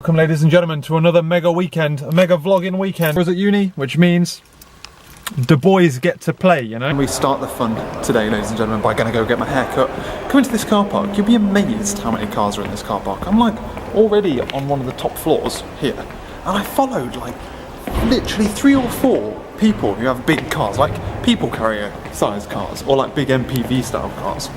Welcome, ladies and gentlemen, to another mega weekend, a mega vlogging weekend. I was at uni, which means the boys get to play, you know? We start the fun today, ladies and gentlemen, by gonna go get my hair cut. Come into this car park, you'll be amazed how many cars are in this car park. I'm like already on one of the top floors here, and I followed like literally 3 or 4 people who have big cars, like people carrier sized cars, or like big MPV style cars.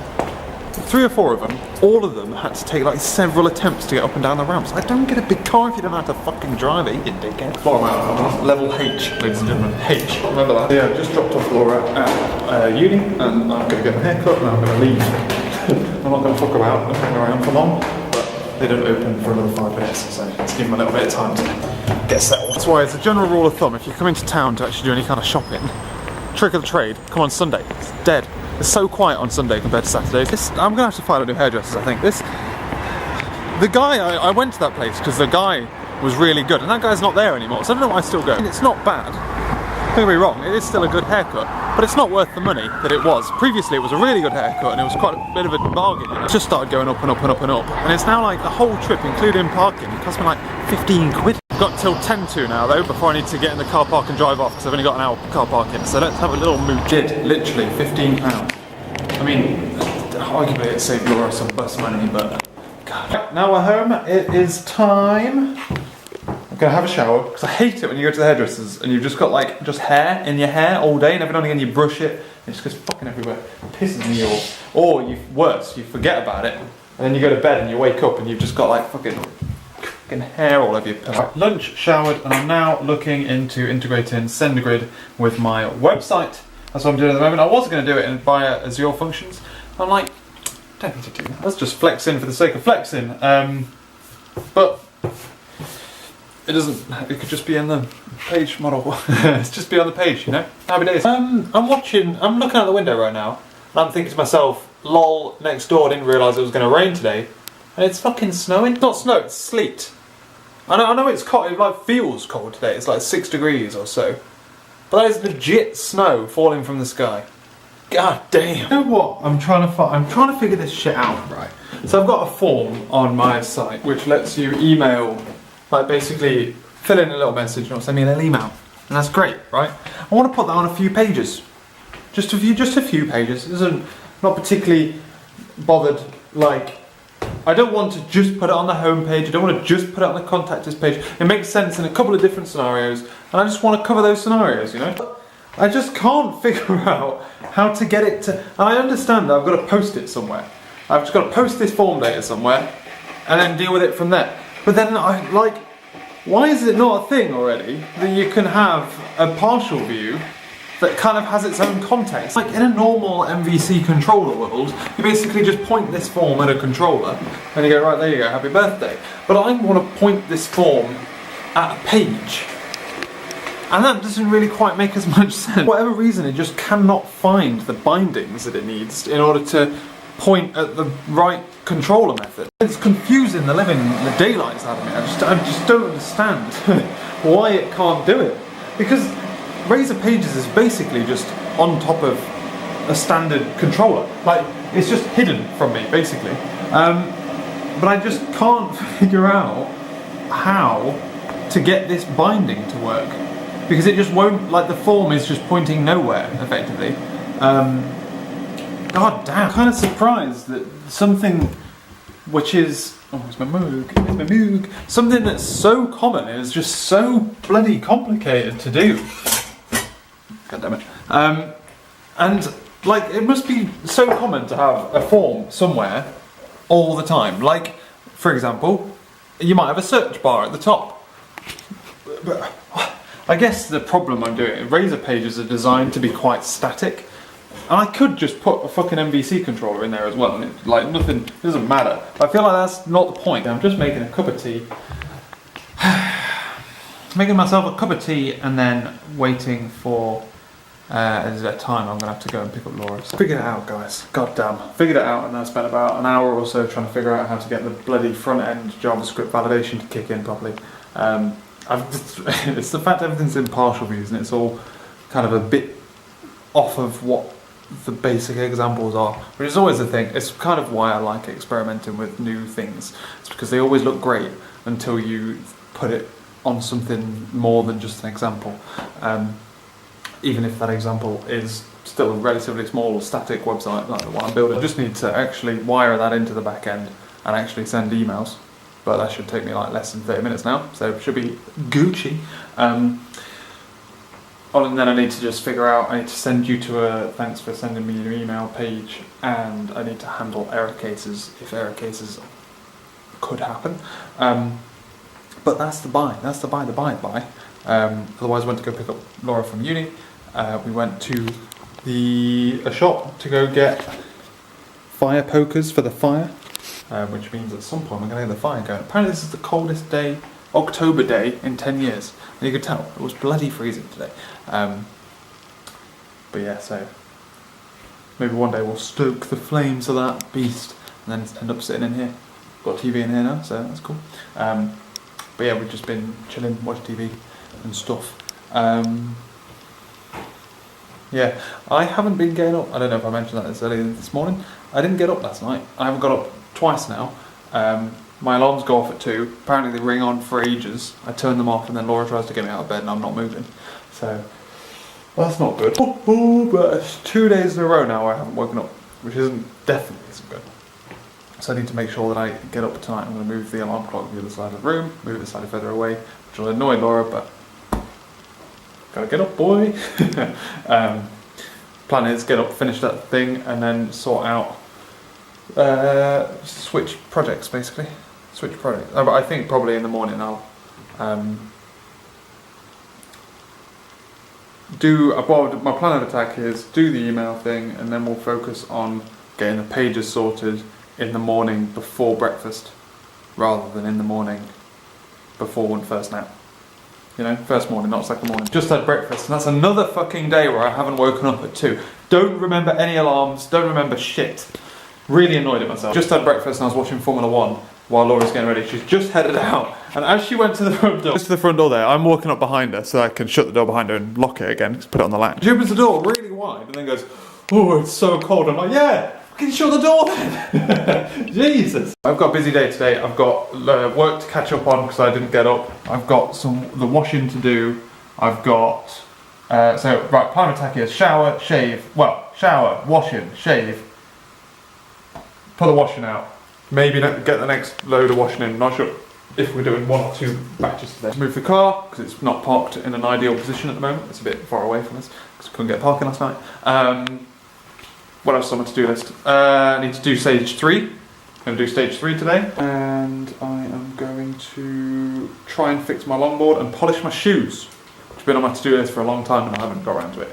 3 or 4 of them, all of them had to take like several attempts to get up and down the ramps. I don't get a big car if you don't know how to fucking drive it, you dickhead. Floor out, level H, ladies and gentlemen, H, remember that? Yeah, just dropped off Laura at uni, and I'm gonna get my hair cut and I'm gonna leave. I'm not gonna fuck about and hang around for long, but they don't open for another 5 minutes, so let's give them a little bit of time to get settled. That's why, as a general rule of thumb, if you come into town to actually do any kind of shopping, trick of the trade, come on Sunday, it's dead. It's so quiet on Sunday compared to Saturdays. I'm gonna have to find a new hairdressers, I think. The guy, I went to that place because the guy was really good, and that guy's not there anymore, so I don't know why I still go. It's not bad, don't get me wrong, it is still a good haircut, but it's not worth the money that it was. Previously it was a really good haircut, and it was quite a bit of a bargain, you know? It just started going up and up and up and up, and it's now like the whole trip, including parking, it cost me like 15 quid. Got till 10 to now though, before I need to get in the car park and drive off, because I've only got an hour car parking, so let's have a little mooch. Did, literally, £15. I mean, arguably it saved Laura some bus money, but God. Now we're home, it is time. I'm gonna have a shower, because I hate it when you go to the hairdressers and you've just got like, just hair in your hair all day, and every now and again you brush it, and it just goes fucking everywhere. It pisses me off. Or worse, you forget about it, and then you go to bed and you wake up and you've just got like fucking hair all over your pillow. Right, lunch, showered, and I'm now looking into integrating Centigrade with my website. That's what I'm doing at the moment. I was going to do it via Azure Functions. I'm like, don't need to do that. Let's just flex in for the sake of flexing. But it doesn't. It could just be in the page model. It's just be on the page, you know. Happy days. I'm looking out the window right now, and I'm thinking to myself, lol, next door didn't realise it was going to rain today, and it's fucking snowing. It's not snow, it's sleet. I know it's cold, it like feels cold today, it's like 6 degrees or so. But that is legit snow falling from the sky. God damn. You know what? I'm trying to figure this shit out, right? So I've got a form on my site which lets you email, like basically fill in a little message and it'll send me a little email. And that's great, right? I want to put that on a few pages. Just a few pages. It isn't not particularly bothered, like, I don't want to just put it on the home page, I don't want to just put it on the contact us page. It makes sense in a couple of different scenarios, and I just want to cover those scenarios, you know? I just can't figure out how to get it to... And I understand that I've got to post it somewhere. I've just got to post this form data somewhere, and then deal with it from there. But then, why is it not a thing already that you can have a partial view that kind of has its own context? Like in a normal MVC controller world, you basically just point this form at a controller and you go, right, there you go, happy birthday. But I want to point this form at a page. And that doesn't really quite make as much sense. For whatever reason, it just cannot find the bindings that it needs in order to point at the right controller method. It's confusing the daylights out of me. I just don't understand why it can't do it. Because Razor Pages is basically just on top of a standard controller. Like, it's just hidden from me, basically. But I just can't figure out how to get this binding to work. Because it just won't, like the form is just pointing nowhere, effectively. God damn. I'm kind of surprised that something which is... Oh, it's my moog. Something that's so common is just so bloody complicated to do. God damn it. And like it must be so common to have a form somewhere all the time. Like, for example, you might have a search bar at the top. But I guess the problem I'm doing, Razor Pages are designed to be quite static. And I could just put a fucking MVC controller in there as well, and it, like nothing, it doesn't matter. I feel like that's not the point. I'm just making a cup of tea. Making myself a cup of tea and then waiting for is there time I'm gonna have to go and pick up Laura. So figured it out, guys. God damn. Figured it out, and I spent about an hour or so trying to figure out how to get the bloody front end JavaScript validation to kick in properly. It's the fact everything's in partial views and it's all kind of a bit off of what the basic examples are, which is always the thing. It's kind of why I like experimenting with new things. It's because they always look great, until you put it on something more than just an example. Even if that example is still a relatively small or static website like the one I'm building. I just need to actually wire that into the back end and actually send emails. But that should take me like less than 30 minutes now, so it should be Gucci. And then I need to just figure out, I need to send you to a thanks for sending me your email page, and I need to handle error cases if error cases could happen. But that's the buy. Otherwise I went to go pick up Laura from uni. We went to a shop to go get fire pokers for the fire, which means at some point we're going to get the fire going. Apparently this is the coldest day, October day, in 10 years. And you could tell, it was bloody freezing today. But yeah, so maybe one day we'll stoke the flames of that beast and then end up sitting in here. Got a TV in here now, so that's cool. But yeah, we've just been chilling, watching TV and stuff. Yeah, I haven't been getting up. I don't know if I mentioned that earlier this morning. I didn't get up last night. I haven't got up twice now. My alarms go off at 2. Apparently they ring on for ages. I turn them off and then Laura tries to get me out of bed and I'm not moving. So, well, that's not good. But it's 2 days in a row now where I haven't woken up, which definitely isn't good. So I need to make sure that I get up tonight. I'm going to move the alarm clock to the other side of the room, move it slightly further away, which will annoy Laura, but gotta get up, boy. Plan is get up, finish that thing, and then sort out switch projects, basically. Switch projects. But I think probably in the morning I'll my plan of attack is do the email thing, and then we'll focus on getting the pages sorted in the morning before breakfast, rather than in the morning before one first nap. You know, first morning, not second morning. Just had breakfast, and that's another fucking day where I haven't woken up at 2. Don't remember any alarms, don't remember shit. Really annoyed at myself. Just had breakfast and I was watching Formula 1 while Laura's getting ready. She's just headed out, and as she went to the front door, there, I'm walking up behind her so I can shut the door behind her and lock it again, just put it on the latch. She opens the door really wide and then goes, "Oh, it's so cold." I'm like, "Yeah, can you shut the door then?" Jesus. I've got a busy day today. I've got work to catch up on because I didn't get up. I've got the washing to do. I've got, plan of attack is shower, washing, shave, put the washing out. Maybe get the next load of washing in. I'm not sure if we're doing 1 or 2 batches today. Move the car because it's not parked in an ideal position at the moment. It's a bit far away from us because we couldn't get parking last night. What else on my to-do list? I need to do stage 3. I'm going to do stage 3 today. And I am going to try and fix my longboard and polish my shoes, which has been on my to-do list for a long time and I haven't got around to it.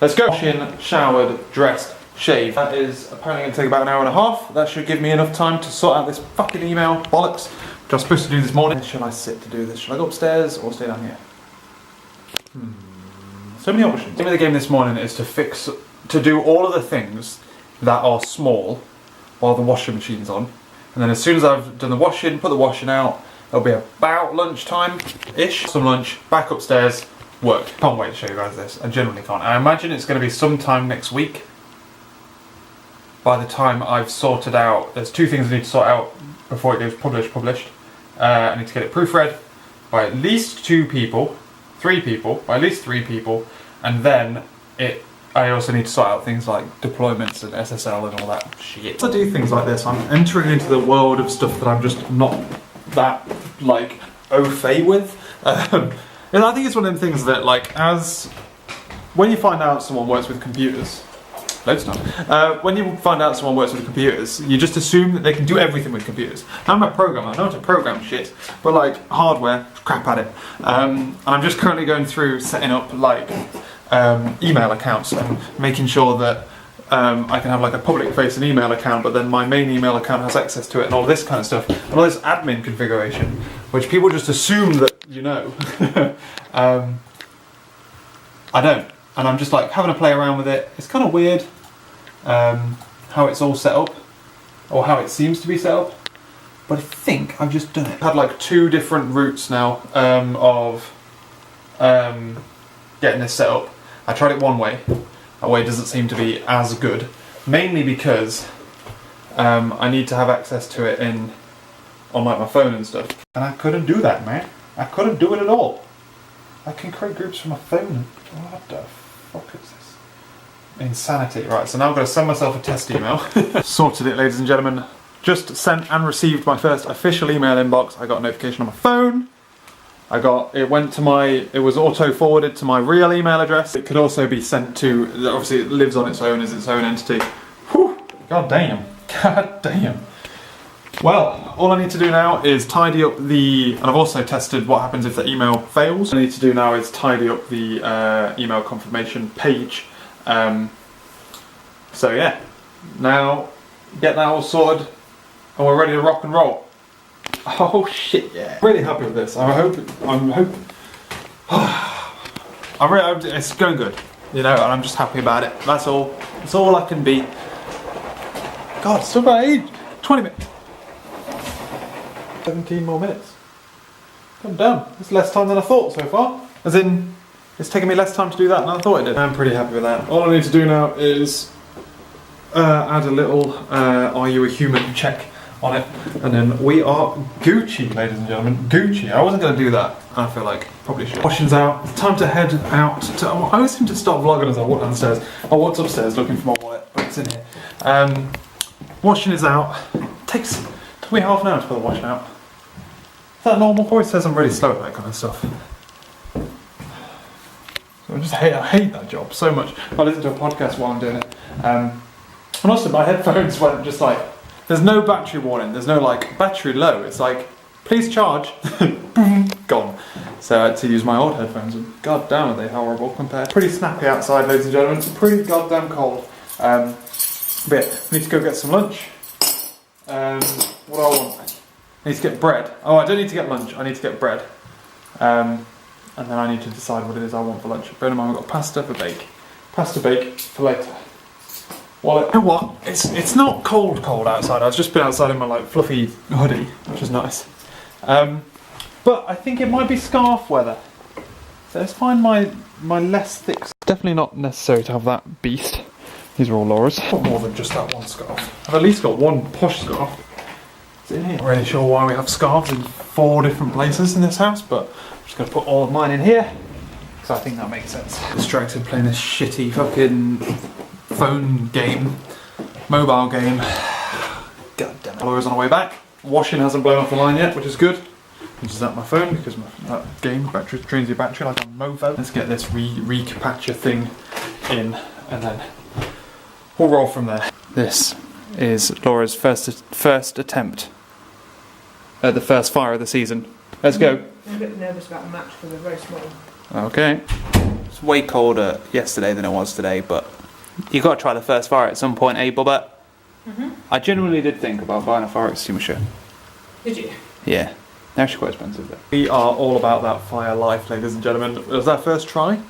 Let's go. Washing, showered, dressed, shaved. That is apparently going to take about an hour and a half. That should give me enough time to sort out this fucking email bollocks, which I was supposed to do this morning. Shall I sit to do this? Shall I go upstairs or stay down here? So many options. The aim of the game this morning is to do all of the things that are small while the washing machine's on, and then as soon as I've done the washing, put the washing out, it'll be about lunchtime-ish, some lunch, back upstairs, work. Can't wait to show you guys this. I genuinely can't. I imagine it's going to be sometime next week. By the time I've sorted out, there's 2 things I need to sort out before it goes published. I need to get it proofread by at least 2 people, 3 people, by at least 3 people, and then I also need to sort out things like deployments and SSL and all that shit. I do things like this, I'm entering into the world of stuff that I'm just not that, like, au fait with. And I think it's one of them things that, like, when you find out someone works with computers, when you find out someone works with computers, you just assume that they can do everything with computers. I'm a programmer, I know how to program shit, but like hardware, crap at it. And I'm just currently going through setting up like email accounts and making sure that I can have like a public facing email account, but then my main email account has access to it and all this kind of stuff, and all this admin configuration, which people just assume that you know. I don't. And I'm just like having to play around with it. It's kind of weird how it's all set up, or how it seems to be set up, but I think I've just done it. I've had like 2 different routes now of getting this set up. I tried it one way. That way doesn't seem to be as good, mainly because I need to have access to it in on like my phone and stuff. And I couldn't do that, man. I couldn't do it at all. I can create groups from my phone. What the fuck is this? Insanity. Right, so now I've got to send myself a test email. Sorted it, ladies and gentlemen. Just sent and received my first official email inbox. I got a notification on my phone. It was auto forwarded to my real email address. It could also be sent to, obviously it lives on its own as its own entity. Whew, god damn. God damn. Well, all I need to do now is tidy up and I've also tested what happens if the email fails. What I need to do now is tidy up the email confirmation page. So yeah, now get that all sorted and we're ready to rock and roll. Oh shit, yeah. Really happy with this. It's going good, you know, and I'm just happy about it. That's all I can be. God, it's still about 20 minutes. 17 more minutes. I'm done. It's less time than I thought so far. As in, it's taken me less time to do that than I thought it did. I'm pretty happy with that. All I need to do now is add a little are you a human check on it, and then we are Gucci, ladies and gentlemen. Gucci. I wasn't going to do that. I feel like probably should. Washing's out. It's time to head out. I always seem to start vlogging as I walk downstairs. I walked upstairs looking for my wallet, but it's in here. Washing is out. Took me half an hour to put the washing out. Is that normal? Always says I'm really slow at that kind of stuff. I hate that job so much. I listen to a podcast while I'm doing it. And also my headphones went just like, there's no battery warning, there's no like battery low, it's like, please charge, boom, gone. So I had to use my old headphones and god damn are they horrible compared. Pretty snappy outside, ladies and gentlemen, it's pretty goddamn cold. But yeah, I need to go get some lunch. What do I want? I need to get bread. Oh, I don't need to get lunch, I need to get bread. And then I need to decide what it is I want for lunch. Bear in mind, I've got pasta for bake. Pasta bake for later. Well, you know what? It's not cold outside. I've just been outside in my like fluffy hoodie, which is nice. But I think it might be scarf weather. So let's find my less thick. Definitely not necessary to have that beast. These are all Laura's. Got more than just that one scarf. I've at least got one posh scarf. It's in here. Not really sure why we have scarves in 4 different places in this house, but I'm just going to put all of mine in here because I think that makes sense. Distracted playing this shitty fucking phone game, mobile game. God damn it. Laura's on her way back. Washing hasn't blown off the line yet, which is good. Which is at my phone because that game battery drains your battery like a mofo. Let's get this recapture thing in and then we'll roll from there. This is Laura's first attempt at the first fire of the season. Let's go. I'm a bit nervous about the match because they're very small. Okay. It's way colder yesterday than it was today, but you've got to try the first fire at some point, eh, Bobbert? I genuinely did think about buying a fire extinguisher. Did you? Yeah. They're actually quite expensive though. We are all about that fire life, ladies and gentlemen. It was our first try.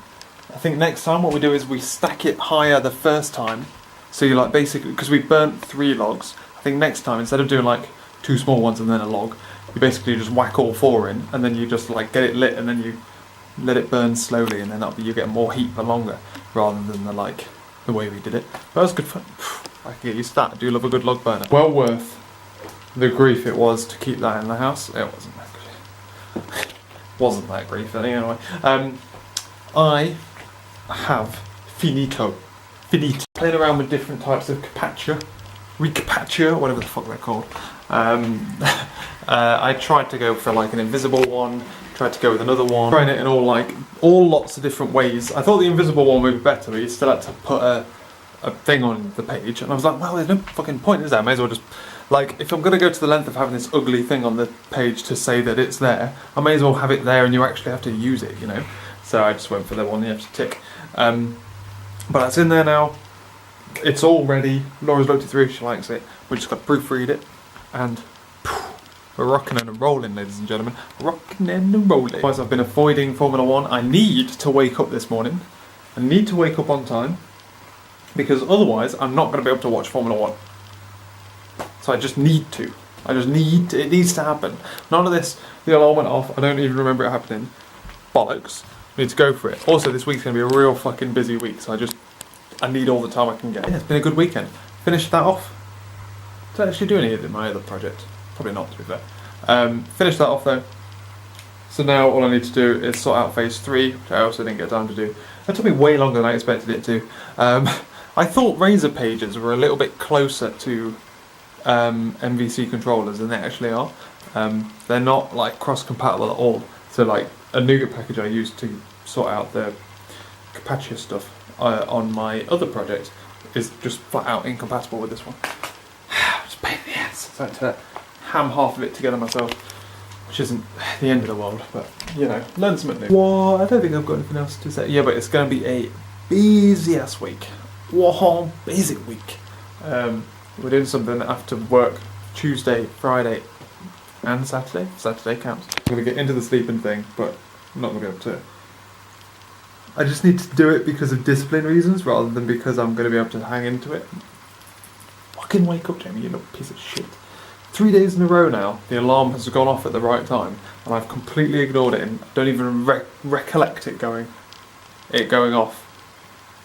I think next time what we do is we stack it higher the first time. So you like basically, because we burnt 3 logs, I think next time instead of doing like 2 small ones and then a log, you basically just whack all 4 in and then you just like get it lit and then you let it burn slowly and then you get more heat for longer rather than the way we did it. But that was good fun. I can get used to that. I do love a good log burner. Well worth the grief it was to keep that in the house. It wasn't that good. Wasn't that grief anyway. I have finito. Playing around with different types of recapture, whatever the fuck they're called. I tried to go for like an invisible one, tried to go with another one, trying it in all lots of different ways. I thought the invisible one would be better, but you still had to put a thing on the page, and I was like, well, there's no fucking point, is there? I may as well just, like, if I'm going to go to the length of having this ugly thing on the page to say that it's there, I may as well have it there and you actually have to use it, you know? So I just went for the one you have to tick. But that's in there now. It's all ready. Laura's looked it through, she likes it. We just got to proofread it, and we're rocking and rolling, ladies and gentlemen. Rocking and rolling. Otherwise, I've been avoiding Formula 1. I need to wake up this morning. I need to wake up on time, because otherwise I'm not going to be able to watch Formula 1. So I just need to. It needs to happen. None of this, the alarm went off, I don't even remember it happening. Bollocks. I need to go for it. Also, this week's going to be a real fucking busy week, so I need all the time I can get. Yeah, it's been a good weekend. Finished that off. Did I actually do any of my other project? Probably not, to be fair. Finished that off though. So now all I need to do is sort out phase 3, which I also didn't get time to do. It took me way longer than I expected it to. I thought Razer pages were a little bit closer to MVC controllers than they actually are. They're not like cross-compatible at all. So like a Nougat package I used to sort out the Capaccia stuff on my other project is just flat out incompatible with this one. It's a pain in the ass. So I had to ham half of it together myself, which isn't the end of the world, but you know, learn something new. Well, I don't think I've got anything else to say. Yeah, but it's going to be a busy ass week. Whoa, busy week. We're doing something after work Tuesday, Friday, and Saturday. Saturday counts. I'm going to get into the sleeping thing, but I'm not going to be able to. I just need to do it because of discipline reasons rather than because I'm going to be able to hang into it. Fucking wake up, Jamie, you little piece of shit. 3 days in a row now, the alarm has gone off at the right time, and I've completely ignored it and don't even recollect it going off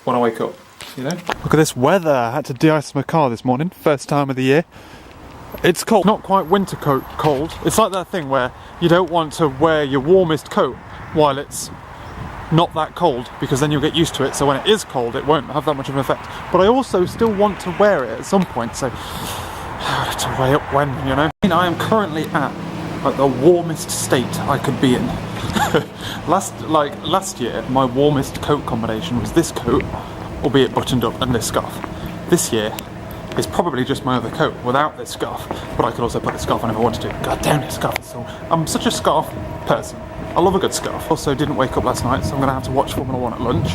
when I wake up, you know? Look at this weather. I had to de-ice my car this morning, first time of the year. It's cold, not quite winter coat cold. It's like that thing where you don't want to wear your warmest coat while it's not that cold, because then you'll get used to it, so when it is cold it won't have that much of an effect. But I also still want to wear it at some point, so I have to weigh up when, you know. I am currently at like the warmest state I could be in. last year my warmest coat combination was this coat, albeit buttoned up, and this scarf. This year is probably just my other coat without this scarf, but I could also put the scarf on if I wanted to. God damn, this scarf is so... I'm such a scarf person. I love a good scarf. Also didn't wake up last night, so I'm going to have to watch Formula 1 at lunch.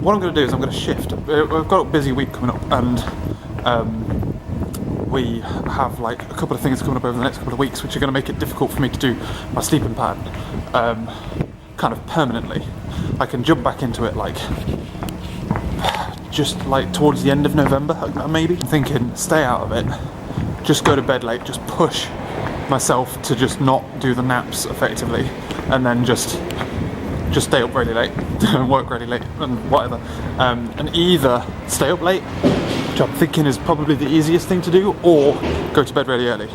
What I'm going to do is I'm going to shift. We've got a busy week coming up, and we have like a couple of things coming up over the next couple of weeks which are going to make it difficult for me to do my sleeping pattern kind of permanently. I can jump back into it like just like towards the end of November maybe. I'm thinking stay out of it, just go to bed late, just push myself to just not do the naps effectively, and then just stay up really late and work really late and whatever, and either stay up late, which I'm thinking is probably the easiest thing to do, or go to bed really early.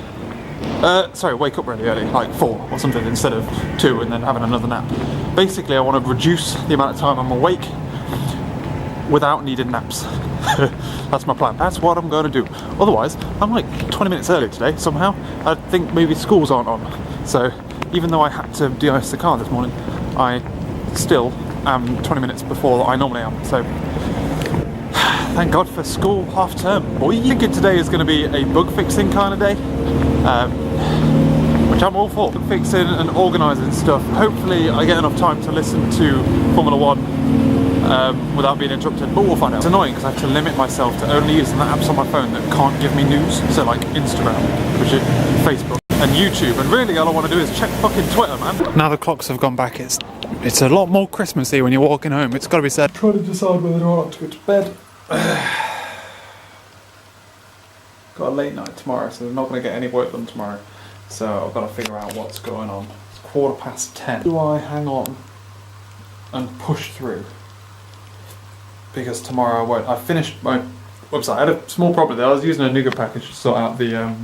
Wake up really early, like 4 or something instead of 2, and then having another nap. Basically I want to reduce the amount of time I'm awake without needing naps. That's my plan. That's what I'm going to do. Otherwise, I'm like 20 minutes early today somehow. I think maybe schools aren't on. So even though I had to de-ice the car this morning, I still am 20 minutes before I normally am. So thank God for school half term, boy. I think today is going to be a bug fixing kind of day, which I'm all for. Bug fixing and organising stuff. Hopefully I get enough time to listen to Formula 1 without being interrupted, but we'll find out. It's annoying because I have to limit myself to only using the apps on my phone that can't give me news, so like Instagram, which is Facebook, and YouTube, and really all I want to do is check fucking Twitter, man. Now the clocks have gone back, it's a lot more Christmassy when you're walking home, it's got to be said. Trying to decide whether or not to go to bed. Got a late night tomorrow, so I'm not going to get any work done tomorrow, so I've got to figure out what's going on. It's 10:15. Do I hang on and push through? Because tomorrow I won't. I finished my website. I had a small problem there. I was using a Nougat package to sort out the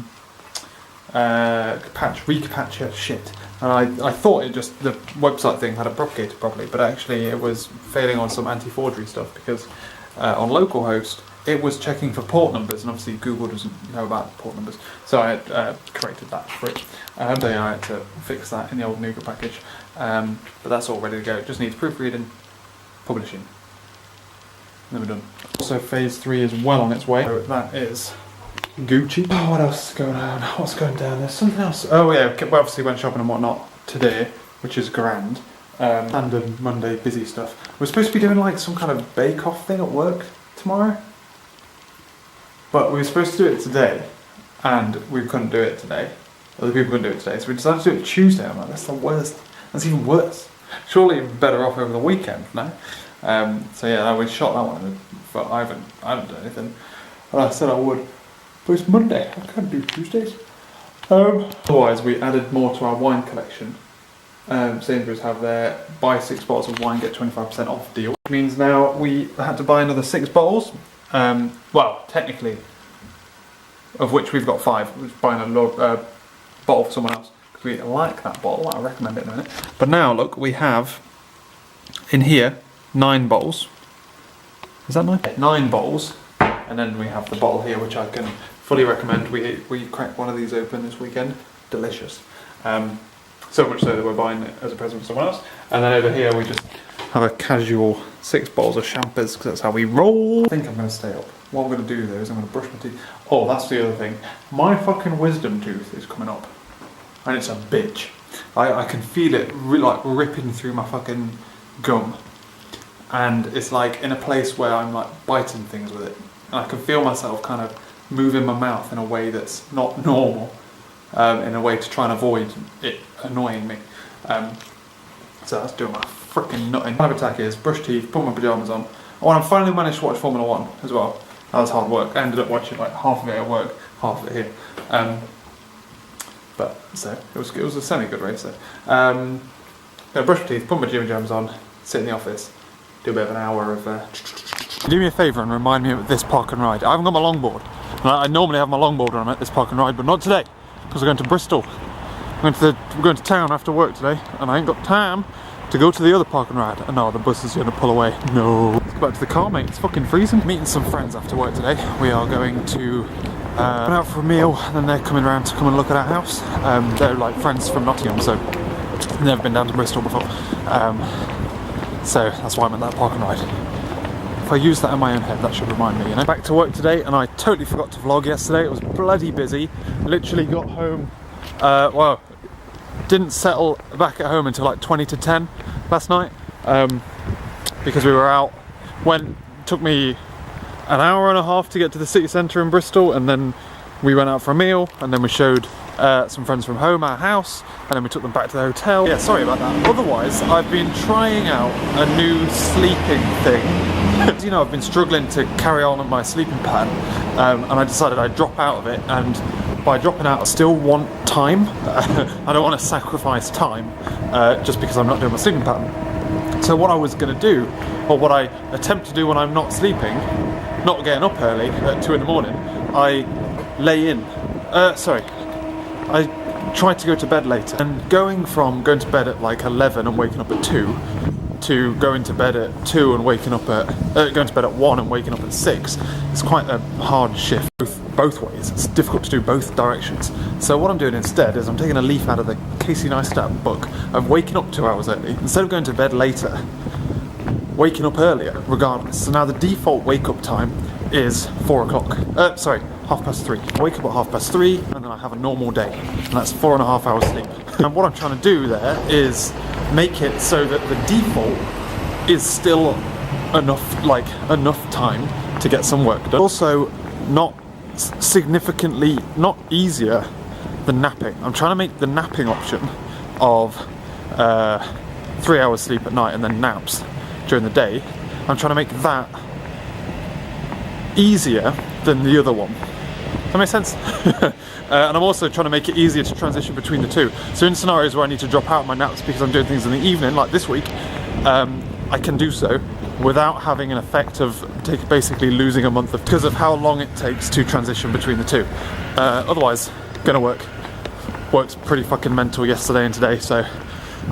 Capaccia shit, and I thought it just the website thing had it propagated properly, but actually it was failing on some anti-forgery stuff because on localhost it was checking for port numbers, and obviously Google doesn't know about port numbers, so I had corrected that for it. So yeah, I had to fix that in the old Nougat package, but that's all ready to go. It just needs proofreading, publishing. Then we're done. Also, phase 3 is well on its way. So that is Gucci. Oh, what else is going on? What's going down? There's something else. Oh yeah, we obviously went shopping and whatnot today, which is grand. Standard Monday busy stuff. We're supposed to be doing like some kind of bake-off thing at work tomorrow, but we were supposed to do it today, and we couldn't do it today. Other people couldn't do it today, so we decided to do it Tuesday. I'm like, that's the worst. That's even worse. Surely you're better off over the weekend, no? So yeah, we shot that one, but I haven't done anything. And I said I would, but it's Monday. I can't do Tuesdays. Otherwise, we added more to our wine collection. Sainsbury's have their buy 6 bottles of wine get 25% off deal. Which means now we had to buy another 6 bottles. Well, technically, of which we've got 5. We're buying bottle for someone else. Because we like that bottle, I recommend it in a minute. But now, look, we have, in here, 9 bottles. Is that 9? 9 bottles. And then we have the bottle here, which I can fully recommend. We cracked one of these open this weekend. Delicious. So much so that we're buying it as a present for someone else. And then over here we just have a casual 6 bottles of champers, because that's how we roll. I think I'm going to stay up. What I'm going to do though is I'm going to brush my teeth. Oh, that's the other thing. My fucking wisdom tooth is coming up. And it's a bitch. I can feel it like ripping through my fucking gum. And it's like in a place where I'm like biting things with it. And I can feel myself kind of moving my mouth in a way that's not normal. In a way to try and avoid it annoying me. So that's doing my freaking nutting. My attack is brush teeth, put my pyjamas on. Oh, and I finally managed to watch Formula 1 as well. That was hard work. I ended up watching like half of it at work, half of it here. But so it was a semi-good race. So brush my teeth, put my gym pyjamas on, sit in the office, do a bit of an hour of. Do me a favour and remind me of this park and ride. I haven't got my longboard. I normally have my longboard when I'm at this park and ride, but not today. Because we're going to Bristol. We're going to town after work today, and I ain't got time to go to the other park and ride. And no, the bus is going to pull away. No. Let's go back to the car, mate. It's fucking freezing. Meeting some friends after work today. We are going to go out for a meal, and then they're coming around to come and look at our house. They're like friends from Nottingham, so they've never been down to Bristol before. So that's why I'm at that park and ride. If I use that in my own head, that should remind me, you know. Back to work today, and I totally forgot to vlog yesterday. It was bloody busy. Literally got home, well, didn't settle back at home until like 20 to 10 last night, because we were out. Took me an hour and a half to get to the city centre in Bristol, and then we went out for a meal, and then we showed some friends from home our house, and then we took them back to the hotel. Yeah, sorry about that. Otherwise, I've been trying out a new sleeping thing. You know, I've been struggling to carry on with my sleeping pattern, and I decided I'd drop out of it, and by dropping out I still want time. I don't want to sacrifice time just because I'm not doing my sleeping pattern. So what I was going to do, or what I attempt to do when I'm not sleeping, not getting up early at 2 in the morning, I lay in. I tried to go to bed later, and going from going to bed at like 11 and waking up at 2 to going to bed at 2 and waking up at going to bed at 1 and waking up at 6, it's quite a hard shift both ways. It's difficult to do both directions. So what I'm doing instead is I'm taking a leaf out of the Casey Neistat book of waking up 2 hours early. Instead of going to bed later, waking up earlier regardless. So now the default wake up time is 4 o'clock. Sorry, 3:30. I wake up at 3:30 and then I have a normal day, and that's 4.5 hours sleep. And what I'm trying to do there is make it so that the default is still enough time to get some work done. Also, not significantly, not easier than napping. I'm trying to make the napping option of 3 hours sleep at night and then naps during the day. I'm trying to make that easier than the other one. Does that make sense? And I'm also trying to make it easier to transition between the two. So in scenarios where I need to drop out my naps because I'm doing things in the evening, like this week, I can do so without having an effect of basically losing a month because of how long it takes to transition between the two. Otherwise, gonna work. Worked pretty fucking mental yesterday and today, so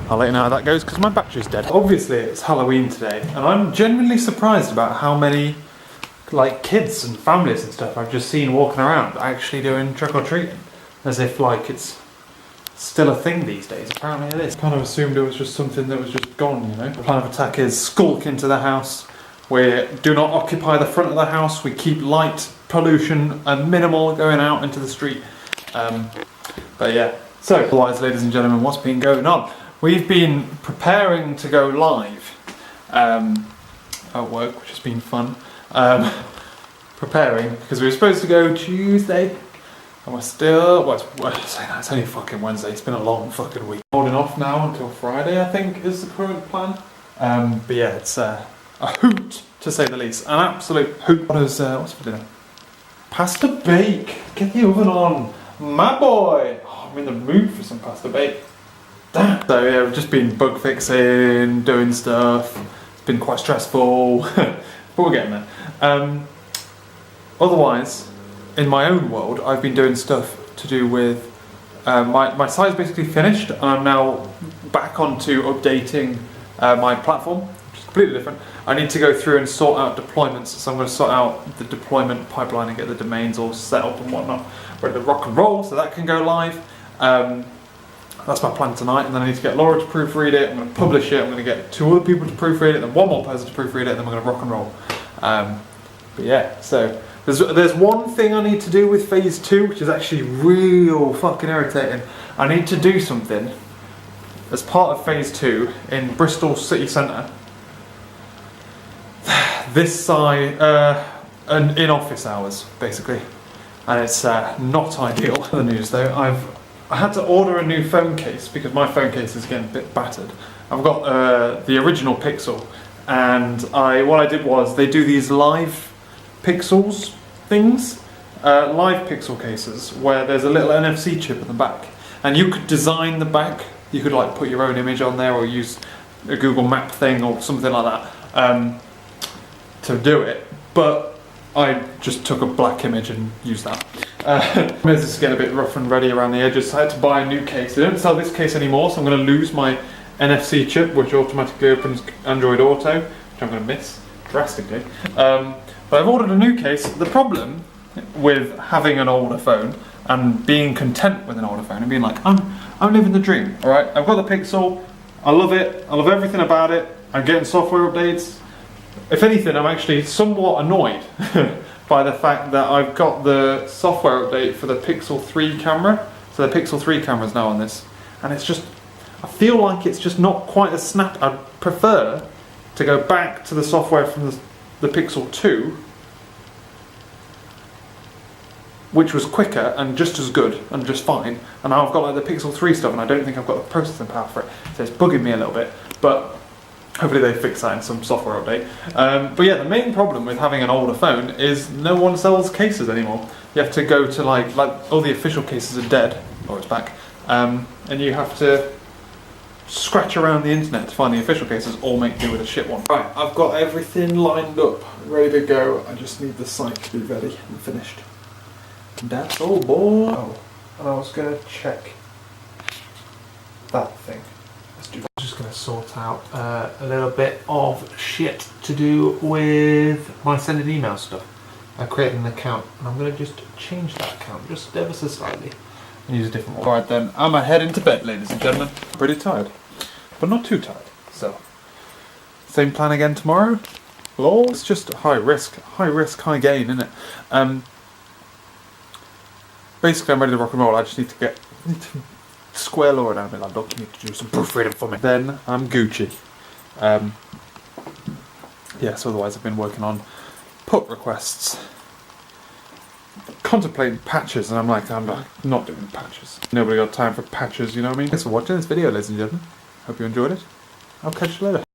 I'll let you know how that goes because my battery's dead. Obviously it's Halloween today, and I'm genuinely surprised about how many like kids and families and stuff I've just seen walking around actually doing trick-or-treating, as if like it's still a thing these days. Apparently it is. Kind of assumed it was just something that was just gone, you know. The plan of attack is skulk into the house. We do not occupy the front of the house. We keep light pollution and minimal going out into the street. But yeah. So, otherwise, ladies and gentlemen, what's been going on? We've been preparing to go live at work, which has been fun. Preparing because we were supposed to go Tuesday, and we're still. Well, it's only fucking Wednesday. It's been a long fucking week. Holding off now until Friday, I think, is the current plan. But yeah, it's a hoot to say the least. An absolute hoot. What's for dinner? Pasta bake. Get the oven on, my boy. Oh, I'm in the mood for some pasta bake. Damn. So yeah, we've just been bug fixing, doing stuff. It's been quite stressful, but we're getting there. Otherwise, in my own world, I've been doing stuff to do with my site's basically finished, and I'm now back onto updating my platform, which is completely different. I need to go through and sort out deployments, so I'm going to sort out the deployment pipeline and get the domains all set up and whatnot, ready to rock and roll, so that can go live. That's my plan tonight, and then I need to get Laura to proofread it. I'm going to publish it. I'm going to get 2 other people to proofread it, then 1 more person to proofread it, and then we're going to rock and roll. But yeah, so there's one thing I need to do with phase 2, which is actually real fucking irritating. I need to do something as part of phase 2 in Bristol city centre. This side, in office hours, basically, and it's not ideal. The news though, I had to order a new phone case because my phone case is getting a bit battered. I've got the original Pixel, and what I did was they do these live Pixels things, live Pixel cases where there's a little NFC chip at the back, and you could design the back. You could like put your own image on there or use a Google Map thing or something like that to do it. But I just took a black image and used that. This is getting a bit rough and ready around the edges, so I had to buy a new case. They don't sell this case anymore, so I'm going to lose my NFC chip, which automatically opens Android Auto, which I'm going to miss drastically. But I've ordered a new case. The problem with having an older phone and being content with an older phone and being like, I'm living the dream, all right? I've got the Pixel. I love it. I love everything about it. I'm getting software updates. If anything, I'm actually somewhat annoyed by the fact that I've got the software update for the Pixel 3 camera. So the Pixel 3 camera is now on this, and it's just, I feel like it's just not quite as snap. I'd prefer to go back to the software from the Pixel 2, which was quicker and just as good and just fine. And now I've got like the Pixel 3 stuff, and I don't think I've got the processing power for it. So it's bugging me a little bit, but hopefully they fix that in some software update. But yeah, the main problem with having an older phone is no one sells cases anymore. You have to go to like all the official cases are dead, or it's back, and you have to scratch around the internet to find the official cases or make do with a shit one. Right, I've got everything lined up, ready to go. I just need the site to be ready and finished. That's all, boy. Oh, and I was going to check that thing. I'm just going to sort out a little bit of shit to do with my sending email stuff. I created an account, and I'm going to just change that account just ever so slightly and use a different one. Alright then, I'm heading to bed, ladies and gentlemen. Pretty tired, but not too tired. So, same plan again tomorrow. Lol, it's just high risk, high gain, isn't it? Basically, I'm ready to rock and roll. I just need to square Laura down and be like, look, you need to do some proofreading for me. Then I'm Gucci. Yes, otherwise I've been working on put requests, contemplating patches, and I'm like, I'm not doing patches. Nobody got time for patches, you know what I mean? Thanks for watching this video, ladies and gentlemen. Hope you enjoyed it. I'll catch you later.